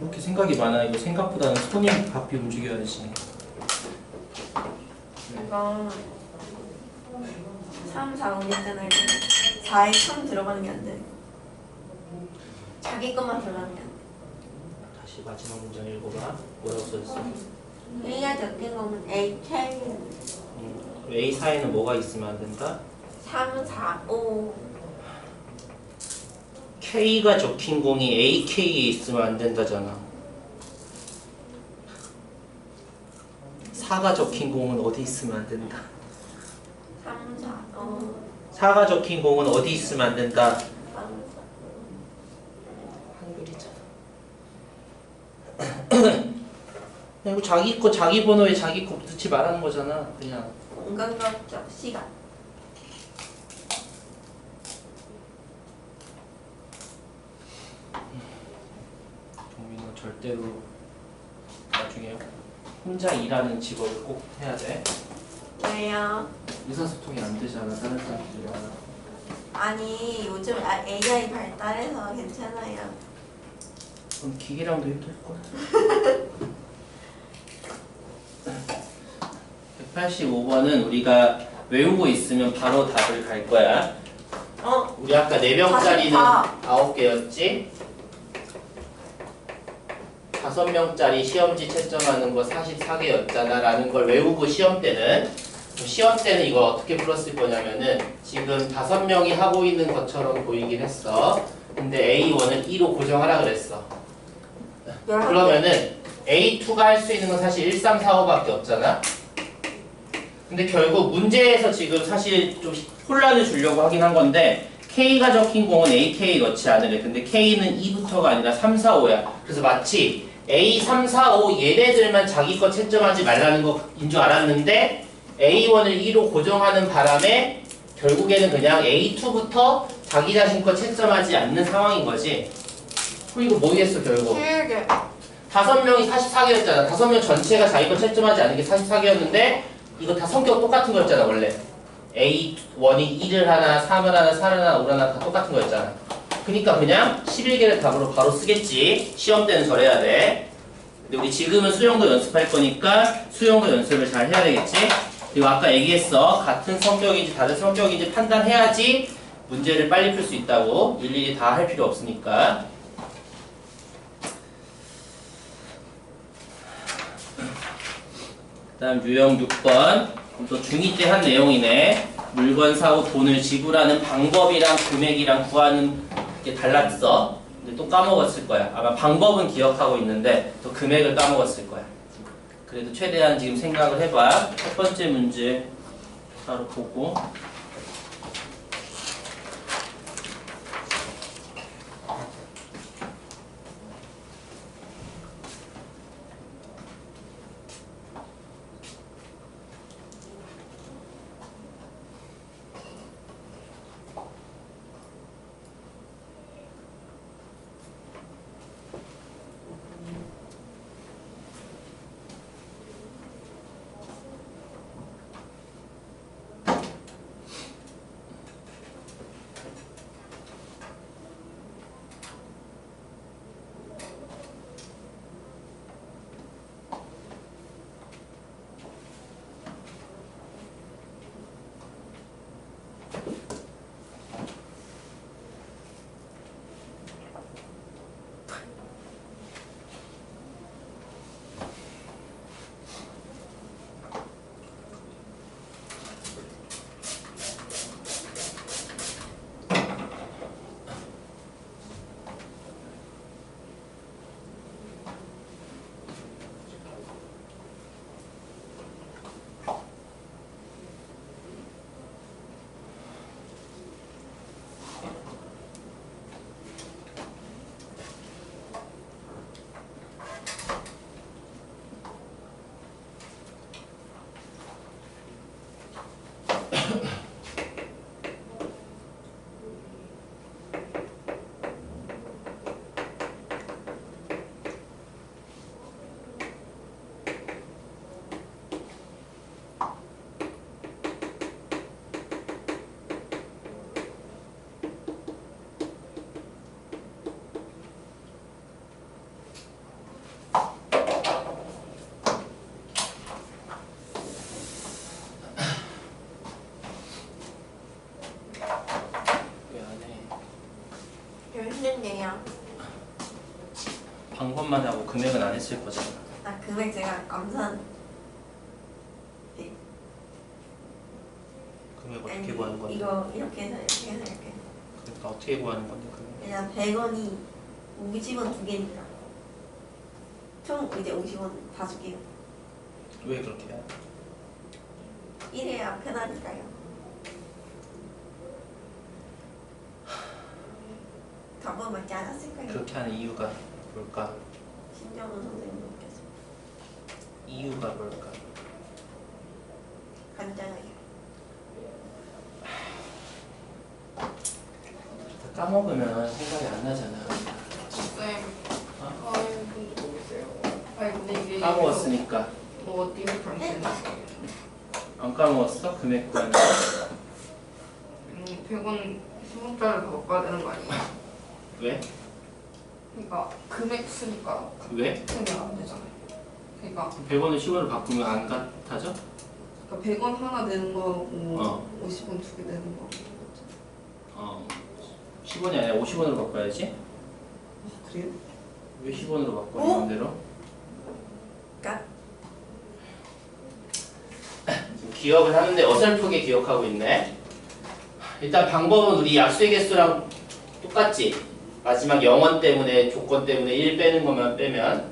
이렇게 생각이 많아. 이거 생각보다는 손이 바삐 움직여야지. 이거 3, 4 옮겼잖아요. 4에 3 들어가는 게 안 돼. 자기 것만 들어가는 게 안 돼. 다시 마지막 문장 읽어봐. 뭐라고 써있어? A가 적힌 거면 A, K A 사이에는 뭐가 있으면 안 된다? 3, 4, 5 K가 적힌 공이 AK에 있으면 안 된다잖아. 4가 적힌 공은 어디 있으면 안 된다. 3, 4, 4가 적힌 공은 어디 있으면 안 된다. 3, 4 한글이잖아. 이거 자기 거 자기 번호에 자기 거 넣지 말라는 거잖아. 그냥 공간과적 시간 절대로 나중에 혼자 일하는 직업을 꼭 해야 돼. 왜요? 의사소통이 안 되잖아 다른 사람들이랑. 아니 요즘 AI 발달해서 괜찮아요. 그럼 기계랑도 힘들걸. 185번은 우리가 외우고 있으면 바로 답을 갈 거야. 우리 아까 4명짜리는 44. 9개였지? 5명짜리 시험지 채점하는 거 44개였잖아 라는 걸 외우고 시험 때는 이거 어떻게 풀었을 거냐면은 지금 5명이 하고 있는 것처럼 보이긴 했어. 근데 A1을 2로 고정하라 그랬어. 그러면은 A2가 할 수 있는 건 사실 1, 3, 4, 5밖에 없잖아. 근데 결국 문제에서 지금 사실 좀 혼란을 주려고 하긴 한 건데 K가 적힌 공은 AK 넣지 않으래. 근데 K는 2부터가 아니라 3, 4, 5야. 그래서 마치 A, 3, 4, 5 얘네들만 자기 거 채점하지 말라는 거인 줄 알았는데 A1을 2로 고정하는 바람에 결국에는 그냥 A2부터 자기 자신 거 채점하지 않는 상황인 거지. 그럼 이거 뭐겠어 결국? 5명이 44개였잖아. 5명 전체가 자기 거 채점하지 않는 게 44개였는데 이거 다 성격 똑같은 거였잖아 원래. A1이 1을 하나, 3을 하나, 4를 하나, 5를 하나 다 똑같은 거였잖아. 그러니까 그냥 11개를 답으로 바로 쓰겠지. 시험 때는 저래야 돼. 근데 우리 지금은 수영도 연습할 거니까 수영도 연습을 잘 해야 되겠지. 그리고 아까 얘기했어. 같은 성격인지 다른 성격인지 판단해야지 문제를 빨리 풀 수 있다고. 일일이 다 할 필요 없으니까. 그 다음 유형 6번. 또 중2 때 한 내용이네. 물건 사고 돈을 지불하는 방법이랑 금액이랑 구하는 게 달랐어. 근데 또 까먹었을 거야. 아마 방법은 기억하고 있는데 또 금액을 까먹었을 거야. 그래도 최대한 지금 생각을 해봐. 첫 번째 문제 따로 보고. 힘든데요. 방법만 하고 금액은 안 했을 거잖아. 아 금액 제가 암산. 금액 어떻게 구하는 건데? 이거 이렇게 해서 이렇게 해서 이렇게. 그러니까 어떻게 구하는 건데 금액? 그냥 100원이 50원 2개니까 총 이제 50원 5개요. 왜 그렇게 해야? 이래야 편하니까요. 답은 맞지 않았을까요? 그렇게 하는 이유가 뭘까? 신정은 선생님께서 이유가 뭘까? 간단하게. 까먹으면 생각이 안 나잖아. 쌤, 어? 거의 까먹었으니까. 뭐 어디서 발생했어? 안 까먹었어? 금액 구하는 거. 100원 10원짜리 더 바꿔야 되는 거 아니야? 왜? 그러니까 금액 쓰니까 왜? 생각 안 되잖아요. 그러니까 100원을 10원으로 바꾸면 안 같아져? 100원 하나 내는 거고 50원 두 개 내는 거. 10원이 아니라 50원으로 바꿔야지. 그래요? 왜 10원으로 바꿔? 어? 마음대로? 까? 지금 기억을 하는데 어설프게 기억하고 있네. 일단 방법은 우리 약수의 개수랑 똑같지? 마지막 영원 때문에 조건 때문에 1 빼는 것만 빼면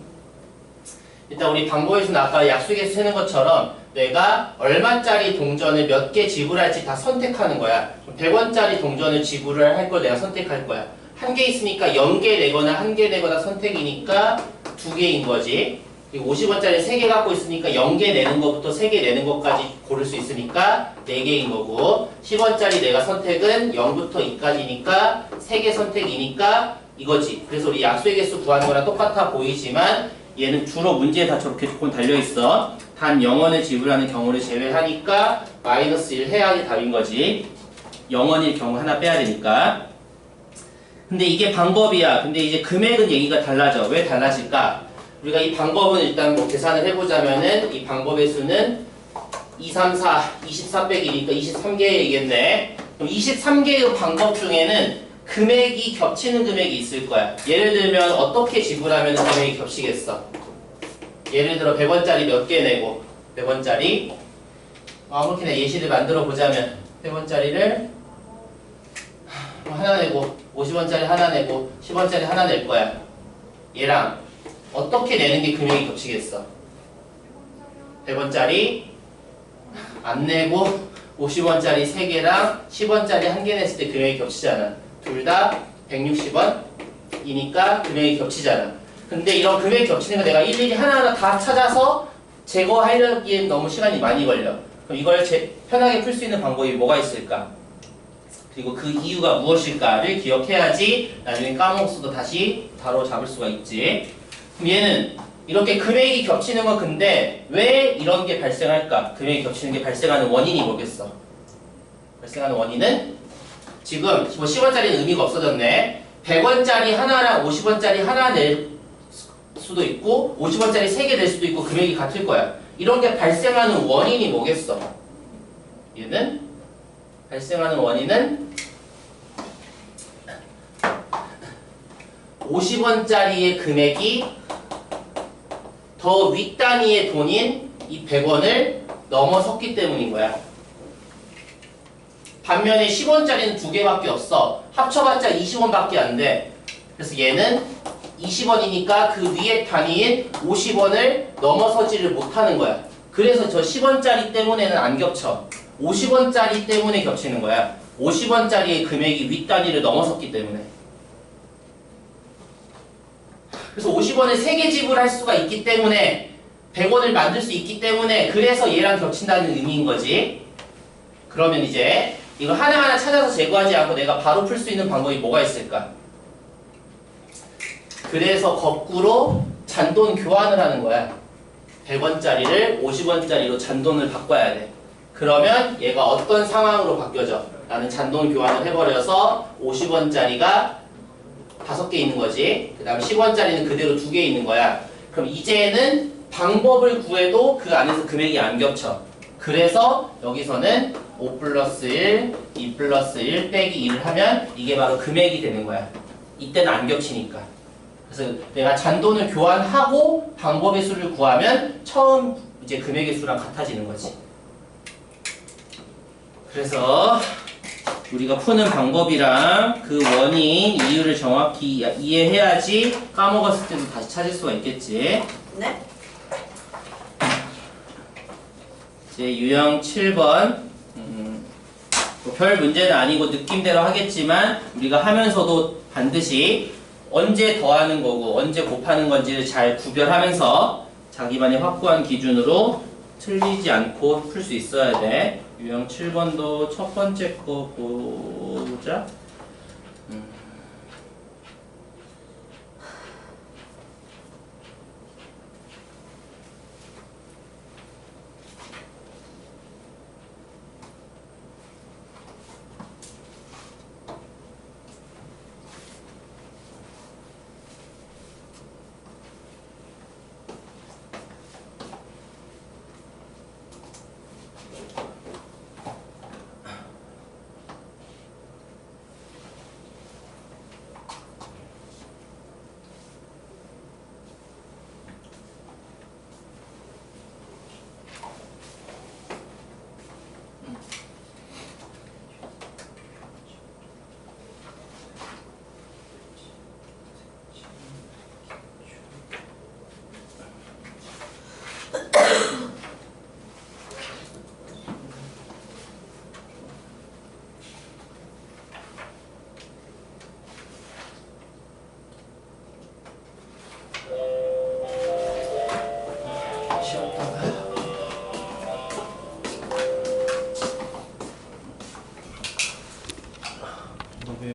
일단 우리 방법에서는 아까 약수의 개수 세는 것처럼 내가 얼마짜리 동전을 몇 개 지불할지 다 선택하는 거야. 100원짜리 동전을 지불을 할 걸 내가 선택할 거야. 한 개 있으니까 0개 내거나 한 개 내거나 선택이니까 2개인 거지. 그리고 50원짜리 3개 갖고 있으니까 0개 내는 것부터 3개 내는 것까지 고를 수 있으니까 4개인 거고 10원짜리 내가 선택은 0부터 2까지니까 3개 선택이니까 이거지. 그래서 우리 약수의 개수 구하는 거랑 똑같아 보이지만 얘는 주로 문제에 다 저렇게 조건 달려있어. 단 0원을 지불하는 경우를 제외하니까 마이너스 1 해야 답인 거지. 0원일 경우 하나 빼야 되니까. 근데 이게 방법이야. 근데 이제 금액은 얘기가 달라져. 왜 달라질까? 우리가 이 방법은 일단 뭐 계산을 해보자면은 이 방법의 수는 2, 3, 4, 24 빼기니까 23개이겠네. 그럼 23개의 방법 중에는 금액이 겹치는 금액이 있을 거야. 예를 들면 어떻게 지불하면 금액이 겹치겠어? 예를 들어 100원짜리 몇 개 내고 100원짜리 아무렇게나 예시를 만들어 보자면 100원짜리를 하나 내고 50원짜리 하나 내고 10원짜리 하나 낼 거야. 얘랑 어떻게 내는 게 금액이 겹치겠어? 100원짜리 안 내고 50원짜리 3개랑 10원짜리 1개 냈을 때 금액이 겹치잖아. 둘 다 160원이니까 금액이 겹치잖아. 근데 이런 금액이 겹치는 거 내가 일일이 하나하나 다 찾아서 제거하려기엔 너무 시간이 많이 걸려. 그럼 이걸 편하게 풀 수 있는 방법이 뭐가 있을까? 그리고 그 이유가 무엇일까를 기억해야지 나중에 까먹었어도 다시 바로 잡을 수가 있지. 그럼 얘는 이렇게 금액이 겹치는 건 근데 왜 이런 게 발생할까? 금액이 겹치는 게 발생하는 원인이 뭐겠어? 발생하는 원인은 지금 뭐 10원짜리는 의미가 없어졌네. 100원짜리 하나랑 50원짜리 하나 낼 수도 있고 50원짜리 3개 낼 수도 있고 금액이 같을 거야. 이런 게 발생하는 원인이 뭐겠어? 얘는 발생하는 원인은 50원짜리의 금액이 더 윗단위의 돈인 이 100원을 넘어섰기 때문인 거야. 반면에 10원짜리는 2개밖에 없어. 합쳐봤자 20원밖에 안 돼. 그래서 얘는 20원이니까 그 위에 단위인 50원을 넘어서지를 못하는 거야. 그래서 저 10원짜리 때문에는 안 겹쳐. 50원짜리 때문에 겹치는 거야. 50원짜리의 금액이 윗단위를 넘어섰기 때문에. 그래서 50원을 3개 지불할 수가 있기 때문에 100원을 만들 수 있기 때문에 그래서 얘랑 겹친다는 의미인 거지. 그러면 이제 이거 하나하나 찾아서 제거하지 않고 내가 바로 풀 수 있는 방법이 뭐가 있을까? 그래서 거꾸로 잔돈 교환을 하는 거야. 100원짜리를 50원짜리로 잔돈을 바꿔야 돼. 그러면 얘가 어떤 상황으로 바뀌어져? 나는 잔돈 교환을 해버려서 50원짜리가 5개 있는 거지. 그 다음 10원짜리는 그대로 2개 있는 거야. 그럼 이제는 방법을 구해도 그 안에서 금액이 안 겹쳐. 그래서 여기서는 5 플러스 1, 2 플러스 1 빼기 1을 하면 이게 바로 금액이 되는 거야. 이때는 안 겹치니까. 그래서 내가 잔돈을 교환하고 방법의 수를 구하면 처음 이제 금액의 수랑 같아지는 거지. 그래서 우리가 푸는 방법이랑 그 원인, 이유를 정확히 이해해야지 까먹었을 때도 다시 찾을 수가 있겠지. 네? 이제 유형 7번 별 문제는 아니고 느낌대로 하겠지만 우리가 하면서도 반드시 언제 더하는 거고 언제 곱하는 건지를 잘 구별하면서 자기만의 확고한 기준으로 틀리지 않고 풀 수 있어야 돼. 유형 7번도 첫 번째 거 보자. 쉬었다가